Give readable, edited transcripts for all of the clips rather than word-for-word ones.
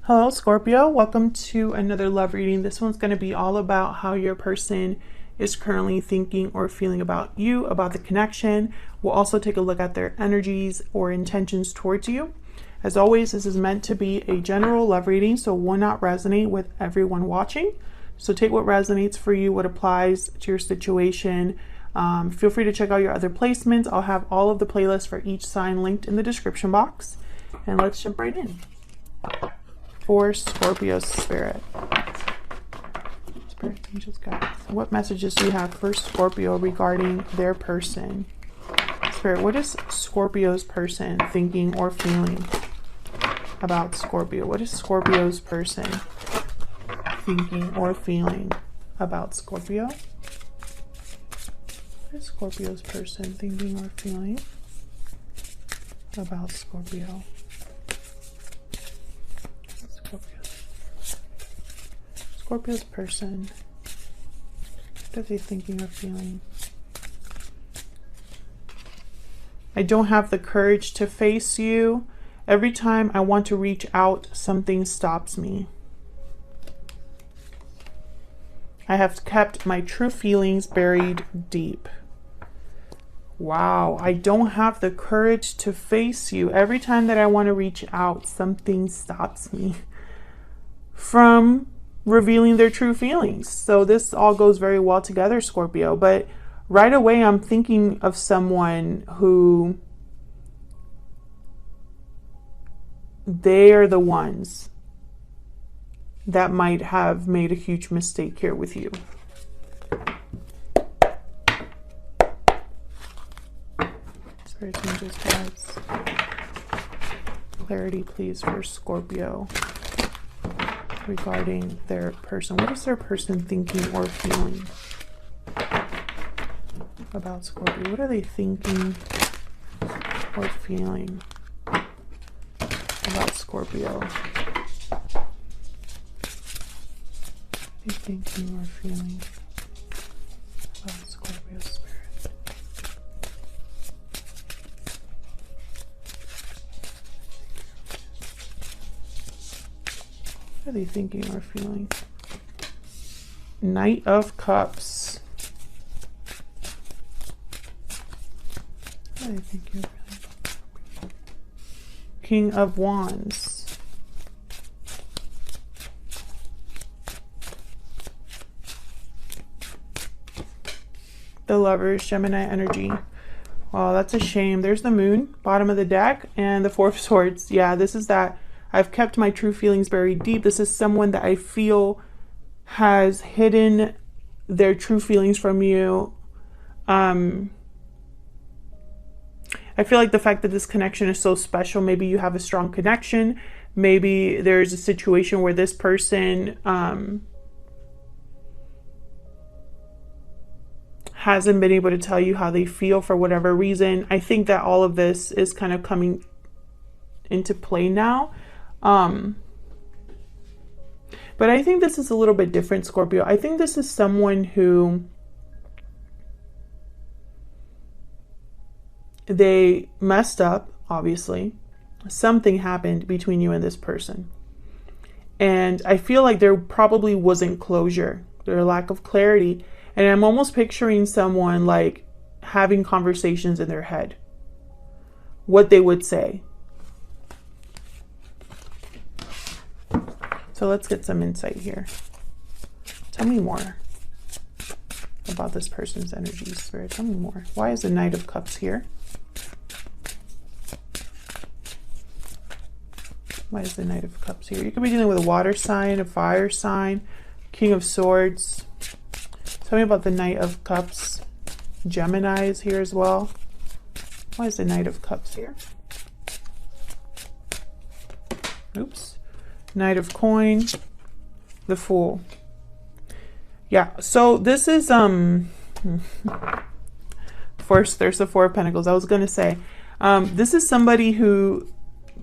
Hello, Scorpio. Welcome to another love reading. This one's going to be all about how your person is currently thinking or feeling about you, about the connection. We'll also take a look at their energies or intentions towards you. As always, this is meant to be a general love reading, so will not resonate with everyone watching. So take what resonates for you, what applies to your situation. Feel free to check out your other placements. I'll have all of the playlists for each sign linked in the description box. And let's jump right in. For Scorpio Spirit. Spirit, angels, guides. What messages do you have for Scorpio regarding their person? Spirit, what is Scorpio's person thinking or feeling about Scorpio? What is Scorpio's person thinking or feeling about Scorpio? What is Scorpio's person thinking or feeling about Scorpio? Scorpio's person, what are they thinking or feeling? I don't have the courage to face you. Every time I want to reach out, something stops me. I have kept my true feelings buried deep. Wow, I don't have the courage to face you. Every time that I want to reach out, something stops me from revealing their true feelings. So this all goes very well together, Scorpio. But right away, I'm thinking of someone who they are the ones that might have made a huge mistake here with you. Spirit, angels, guides. Clarity, please, for Scorpio regarding their person. What is their person thinking or feeling about Scorpio? What are they thinking or feeling about Scorpio? What are they thinking or feeling about Scorpio Spirit? What are they thinking or feeling? Knight of Cups. What are they thinking or feeling? King of Wands. The Lovers, Gemini energy. Oh, that's a shame. There's the Moon, bottom of the deck, and the Four of Swords. Yeah, this is that. I've kept my true feelings buried deep. This is someone that I feel has hidden their true feelings from you. I feel like the fact that this connection is so special, maybe you have a strong connection. Maybe there's a situation where this person hasn't been able to tell you how they feel for whatever reason. I think that all of this is kind of coming into play now. But I think this is a little bit different, Scorpio. I think this is someone who they messed up, obviously. Something happened between you and this person. And I feel like there probably wasn't closure. There's a lack of clarity. And I'm almost picturing someone like having conversations in their head. What they would say. So let's get some insight here. Tell me more about this person's energy, Spirit. Tell me more. Why is the Knight of Cups here? Why is the Knight of Cups here? You could be dealing with a water sign, a fire sign, King of Swords. Tell me about the Knight of Cups. Gemini is here as well. Why is the Knight of Cups here? Oops. Knight of Coin, the Fool. Yeah, so this is first there's the Four of Pentacles. I was gonna say this is somebody who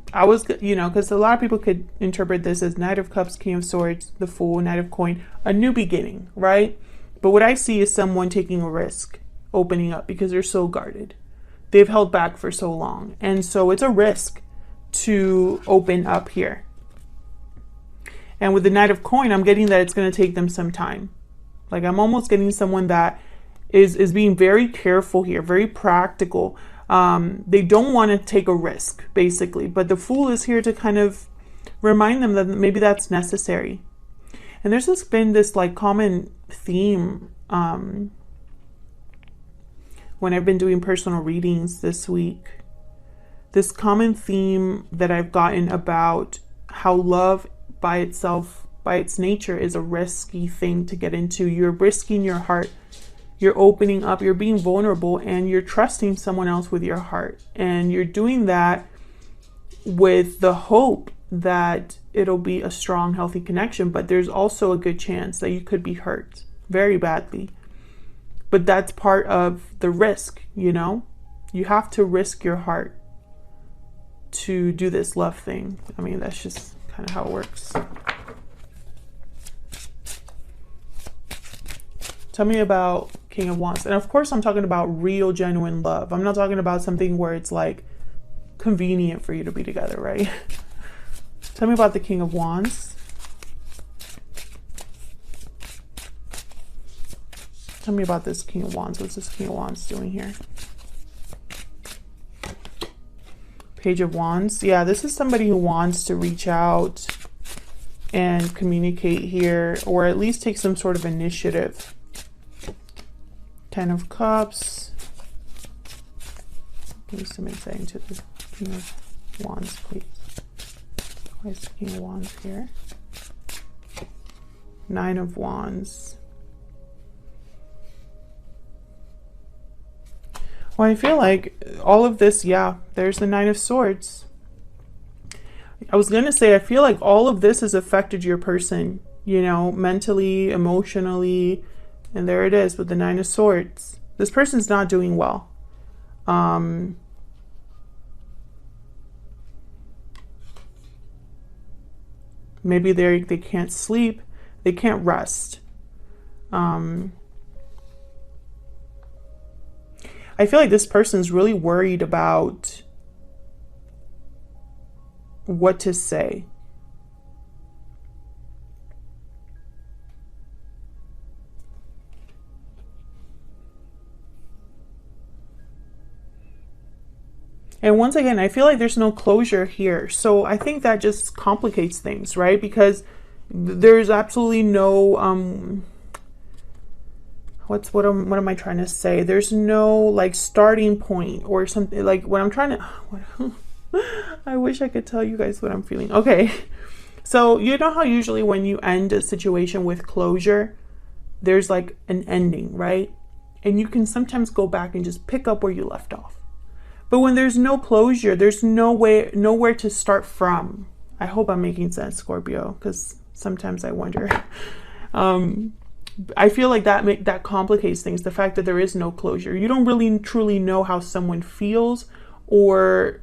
because a lot of people could interpret this as Knight of Cups, King of Swords, the Fool, Knight of Coin, a new beginning, right? But what I see is someone taking a risk, opening up because they're so guarded. They've held back for so long, and so it's a risk to open up here. And with the Knight of Coin, I'm getting that it's going to take them some time. Like, I'm almost getting someone that is being very careful here, very practical. They don't want to take a risk, basically. But the Fool is here to kind of remind them that maybe that's necessary. And there's just been this like common theme when I've been doing personal readings this week. This common theme that I've gotten about how love by itself, by its nature, is a risky thing to get into. You're risking your heart. You're opening up. You're being vulnerable, and you're trusting someone else with your heart. And you're doing that with the hope that it'll be a strong, healthy connection. But there's also a good chance that you could be hurt very badly. But that's part of the risk, you know? You have to risk your heart to do this love thing. I mean, that's just kind of how it works. Tell me about King of Wands. And of course, I'm talking about real, genuine love. I'm not talking about something where it's like convenient for you to be together, right? Tell me about the King of Wands. Tell me about this King of Wands. What's this King of Wands doing here? Page of Wands. Yeah, this is somebody who wants to reach out and communicate here, or at least take some sort of initiative. Ten of Cups. Give me some insight into the King of Wands, please. Why is the King of Wands here? Nine of Wands. Well, I feel like all of this, yeah, there's the Nine of Swords. I was going to say, I feel like all of this has affected your person, you know, mentally, emotionally, and there it is with the Nine of Swords. This person's not doing well. Maybe they can't sleep, they can't rest. I feel like this person's really worried about what to say. And once again, I feel like there's no closure here. So I think that just complicates things, right? Because there's absolutely no what am I trying to say? There's no like starting point or something. Like what I'm trying to I wish I could tell you guys what I'm feeling. Okay. So you know how usually when you end a situation with closure, there's like an ending, right? And you can sometimes go back and just pick up where you left off. But when there's no closure, there's nowhere to start from. I hope I'm making sense, Scorpio, because sometimes I wonder. I feel like that complicates things, the fact that there is no closure. You don't really truly know how someone feels, or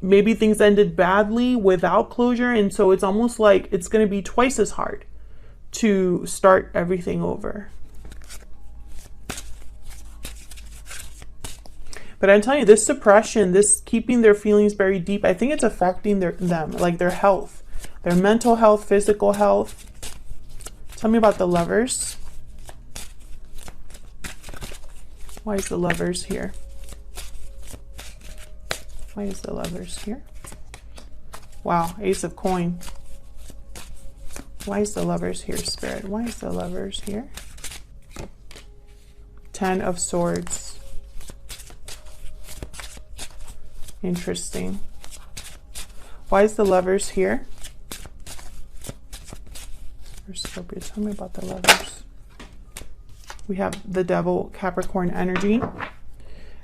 maybe things ended badly without closure, and so it's almost like it's going to be twice as hard to start everything over. But I'm telling you, this suppression, this keeping their feelings very deep, I think it's affecting them, like their health, their mental health, physical health. Tell me about the Lovers. Why is the Lovers here? Why is the Lovers here? Wow, Ace of Coin. Why is the Lovers here, Spirit? Why is the Lovers here? Ten of Swords. Interesting. Why is the Lovers here? Scorpio, tell me about the Lovers. We have the Devil, Capricorn energy.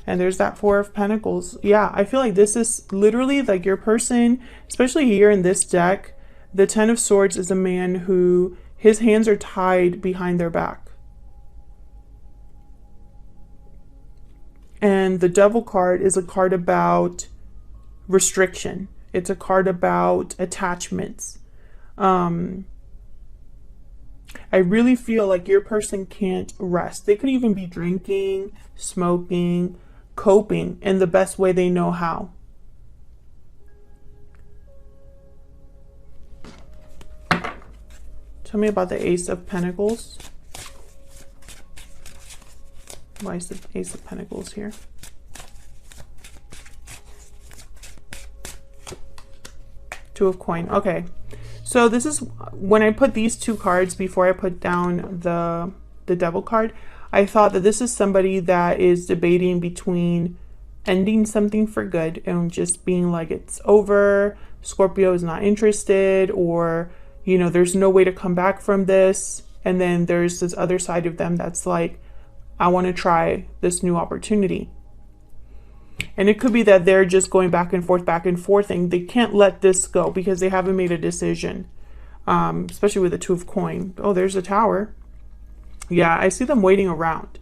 And there's that Four of Pentacles. Yeah, I feel like this is literally like your person, especially here in this deck. The Ten of Swords is a man who his hands are tied behind their back. And the Devil card is a card about restriction. It's a card about attachments. I really feel like your person can't rest. They could even be drinking, smoking, coping in the best way they know how. Tell me about the Ace of Pentacles. Why is the Ace of Pentacles here? Two of Coin. Okay. So this is when I put these two cards before I put down the Devil card, I thought that this is somebody that is debating between ending something for good and just being like, it's over, Scorpio is not interested, or, you know, there's no way to come back from this. And then there's this other side of them that's like, I want to try this new opportunity. And it could be that they're just going back and forth, and they can't let this go because they haven't made a decision. Especially with the Two of Coin. Oh, there's a Tower. Yeah, I see them waiting around.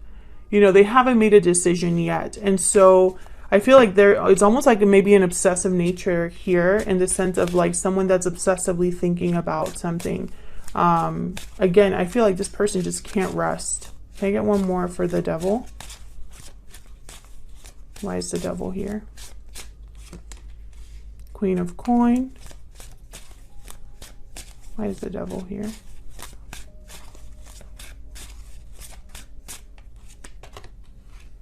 You know, they haven't made a decision yet. And so I feel like it's almost like maybe an obsessive nature here, in the sense of like someone that's obsessively thinking about something. Again, I feel like this person just can't rest. Can I get one more for the Devil? Why is the Devil here? Queen of Coin. Why is the Devil here?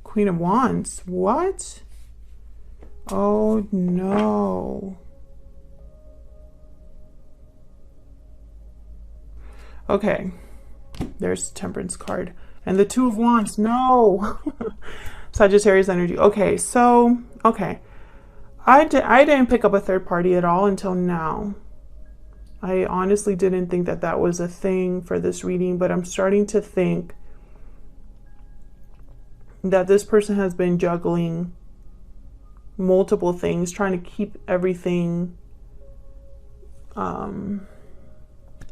Queen of Wands. What? Oh no. Okay. There's the Temperance card. And the Two of Wands. No. Sagittarius energy. Okay, so, okay. I didn't pick up a third party at all until now. I honestly didn't think that that was a thing for this reading, but I'm starting to think that this person has been juggling multiple things, trying to keep everything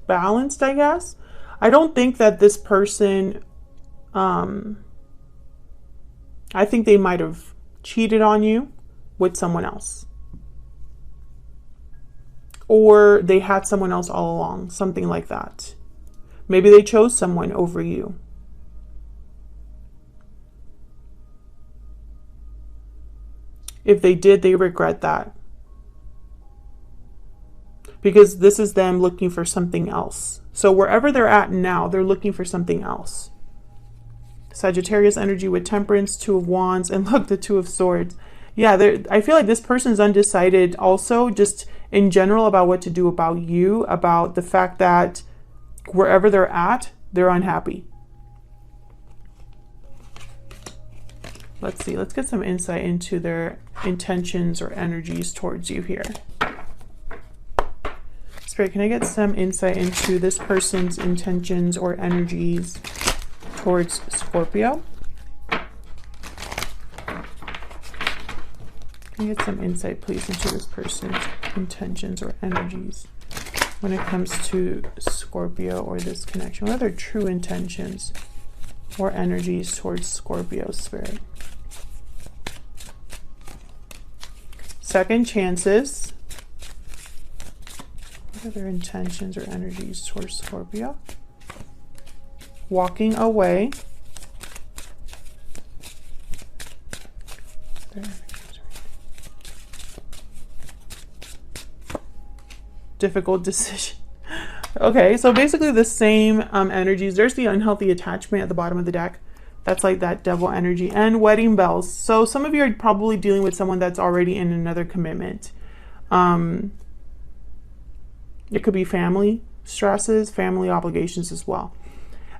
balanced, I guess. I don't think that this person, I think they might have cheated on you with someone else. Or they had someone else all along, something like that. Maybe they chose someone over you. If they did, they regret that. Because this is them looking for something else. So wherever they're at now, they're looking for something else. Sagittarius energy with Temperance, Two of Wands, and look, the Two of Swords. Yeah, I feel like this person's undecided also, just in general, about what to do about you, about the fact that wherever they're at, they're unhappy. Let's see, let's get some insight into their intentions or energies towards you here. Spirit, can I get some insight into this person's intentions or energies towards Scorpio? Can I get some insight, please, into this person's intentions or energies when it comes to Scorpio or this connection? What are their true intentions or energies towards Scorpio, Spirit? Second chances. What are their intentions or energies towards Scorpio? Walking away. Difficult decision. Okay, so basically the same energies. There's the unhealthy attachment at the bottom of the deck. That's like that Devil energy. And wedding bells. So some of you are probably dealing with someone that's already in another commitment. It could be family stresses, family obligations as well.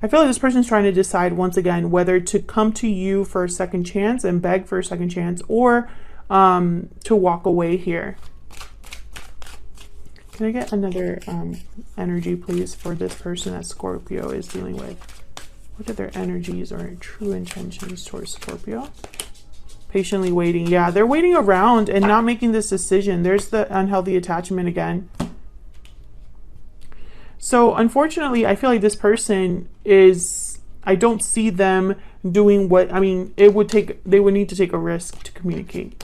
I feel like this person's trying to decide once again whether to come to you for a second chance and beg for a second chance, or to walk away here. Can I get another energy, please, for this person that Scorpio is dealing with? What are their energies or true intentions towards Scorpio? Patiently waiting. Yeah, they're waiting around and not making this decision. There's the unhealthy attachment again. So unfortunately, I feel like this person is, I don't see them doing what, I mean, they would need to take a risk to communicate.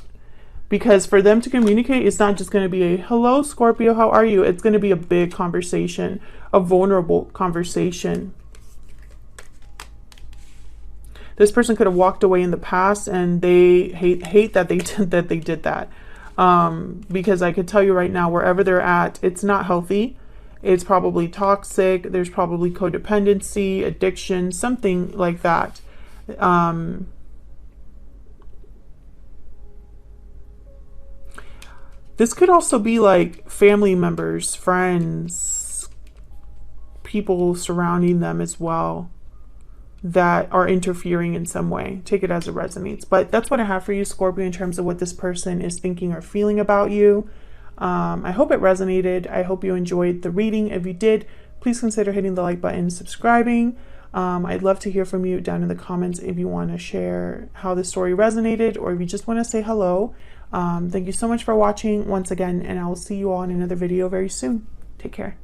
Because for them to communicate, it's not just going to be a, hello, Scorpio, how are you? It's going to be a big conversation, a vulnerable conversation. This person could have walked away in the past, and they hate that they did that. Because I could tell you right now, wherever they're at, it's not healthy. It's probably toxic. There's probably codependency, addiction, something like that. This could also be like family members, friends, people surrounding them as well that are interfering in some way. Take it as it resonates. But that's what I have for you, Scorpio, in terms of what this person is thinking or feeling about you. I hope it resonated. I hope you enjoyed the reading. If you did, please consider hitting the like button, subscribing. I'd love to hear from you down in the comments if you want to share how the story resonated, or if you just want to say hello. Thank you so much for watching once again, and I will see you all in another video very soon. Take care.